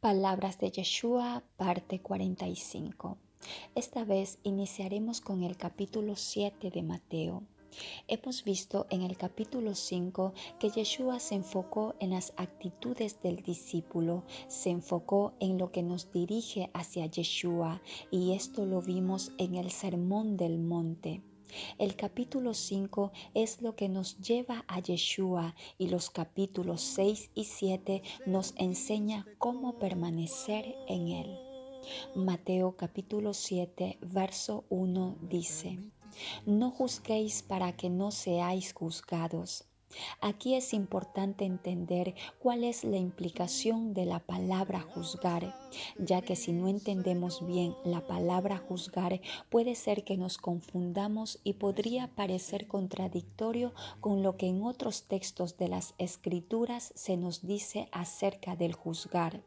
Palabras de Yeshua, parte 45. Esta vez iniciaremos con el capítulo 7 de Mateo. Hemos visto en el capítulo 5 que Yeshua se enfocó en las actitudes del discípulo, se enfocó en lo que nos dirige hacia Yeshua, y esto lo vimos en el Sermón del Monte. El capítulo 5 es lo que nos lleva a Yeshua y los capítulos 6 y 7 nos enseña cómo permanecer en él. Mateo capítulo 7, verso 1 dice: No juzguéis para que no seáis juzgados. Aquí es importante entender cuál es la implicación de la palabra juzgar, ya que si no entendemos bien la palabra juzgar, puede ser que nos confundamos y podría parecer contradictorio con lo que en otros textos de las Escrituras se nos dice acerca del juzgar.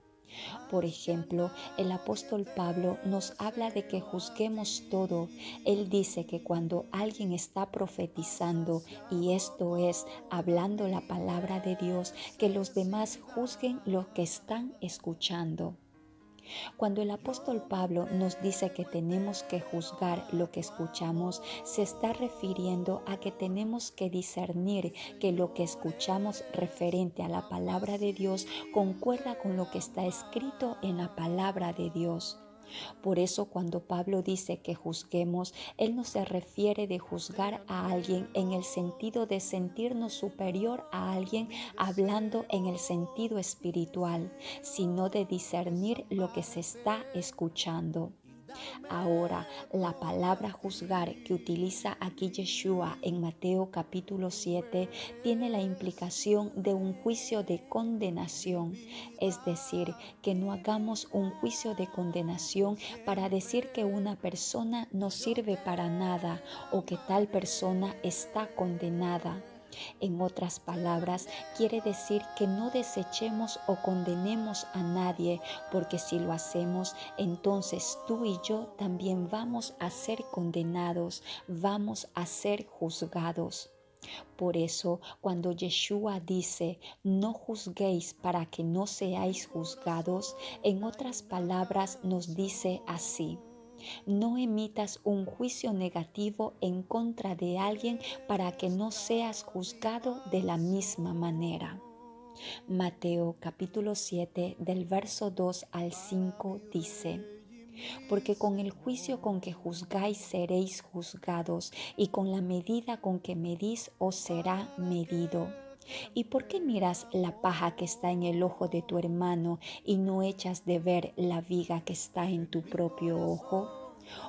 Por ejemplo, el apóstol Pablo nos habla de que juzguemos todo. Él dice que cuando alguien está profetizando, y esto es hablando la palabra de Dios, que los demás juzguen lo que están escuchando. Cuando el apóstol Pablo nos dice que tenemos que juzgar lo que escuchamos, se está refiriendo a que tenemos que discernir que lo que escuchamos referente a la palabra de Dios concuerda con lo que está escrito en la palabra de Dios. Por eso cuando Pablo dice que juzguemos, él no se refiere de juzgar a alguien en el sentido de sentirnos superior a alguien hablando en el sentido espiritual, sino de discernir lo que se está escuchando. Ahora, la palabra juzgar que utiliza aquí Yeshua en Mateo capítulo 7 tiene la implicación de un juicio de condenación, es decir, que no hagamos un juicio de condenación para decir que una persona no sirve para nada o que tal persona está condenada. En otras palabras, quiere decir que no desechemos o condenemos a nadie, porque si lo hacemos, entonces tú y yo también vamos a ser condenados, vamos a ser juzgados. Por eso, cuando Yeshua dice, no juzguéis para que no seáis juzgados, en otras palabras nos dice así: no emitas un juicio negativo en contra de alguien para que no seas juzgado de la misma manera. Mateo capítulo 7 del verso 2 al 5 dice: porque con el juicio con que juzgáis seréis juzgados, y con la medida con que medís os será medido. ¿Y por qué miras la paja que está en el ojo de tu hermano y no echas de ver la viga que está en tu propio ojo?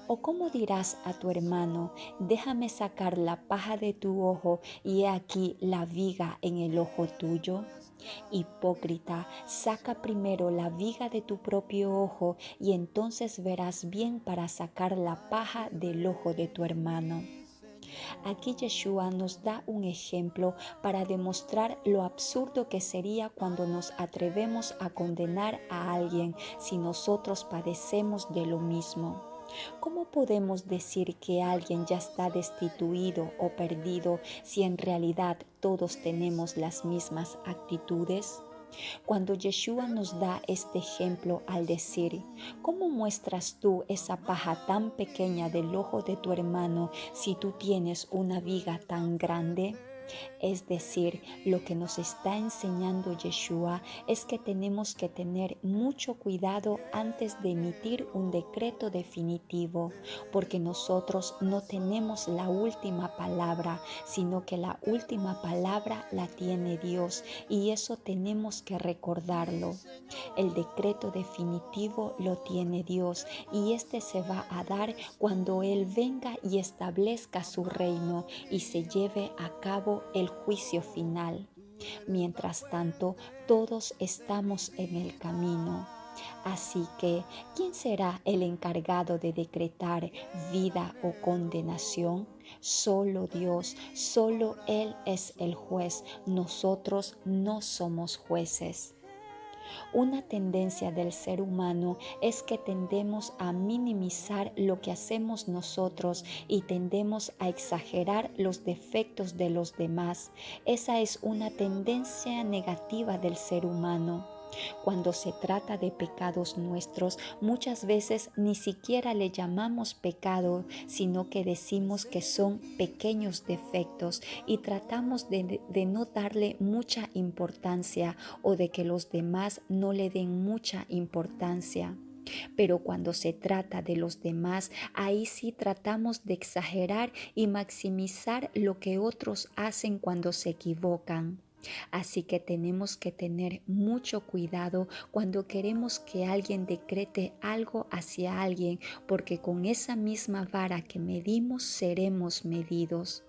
¿O cómo dirás a tu hermano, déjame sacar la paja de tu ojo y he aquí la viga en el ojo tuyo? Hipócrita, saca primero la viga de tu propio ojo y entonces verás bien para sacar la paja del ojo de tu hermano. Aquí Yeshua nos da un ejemplo para demostrar lo absurdo que sería cuando nos atrevemos a condenar a alguien si nosotros padecemos de lo mismo. ¿Cómo podemos decir que alguien ya está destituido o perdido si en realidad todos tenemos las mismas actitudes? Cuando Yeshua nos da este ejemplo al decir, ¿cómo muestras tú esa paja tan pequeña del ojo de tu hermano si tú tienes una viga tan grande? Es decir, lo que nos está enseñando Yeshua es que tenemos que tener mucho cuidado antes de emitir un decreto definitivo, porque nosotros no tenemos la última palabra, sino que la última palabra la tiene Dios, y eso tenemos que recordarlo. El decreto definitivo lo tiene Dios, y este se va a dar cuando Él venga y establezca su reino y se lleve a cabo el juicio final. Mientras tanto, todos estamos en el camino. Así que, ¿quién será el encargado de decretar vida o condenación? Solo Dios, solo Él es el juez. Nosotros no somos jueces. Una tendencia del ser humano es que tendemos a minimizar lo que hacemos nosotros y tendemos a exagerar los defectos de los demás. Esa es una tendencia negativa del ser humano. Cuando se trata de pecados nuestros, muchas veces ni siquiera le llamamos pecado, sino que decimos que son pequeños defectos y tratamos de no darle mucha importancia o de que los demás no le den mucha importancia. Pero cuando se trata de los demás, ahí sí tratamos de exagerar y maximizar lo que otros hacen cuando se equivocan. Así que tenemos que tener mucho cuidado cuando queremos que alguien decrete algo hacia alguien, porque con esa misma vara que medimos seremos medidos.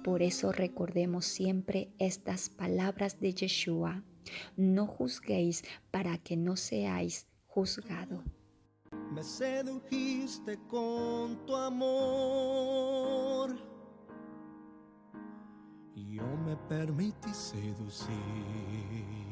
Por eso recordemos siempre estas palabras de Yeshua: no juzguéis para que no seáis juzgados. Me sedujiste con tu amor, yo me permití seducir.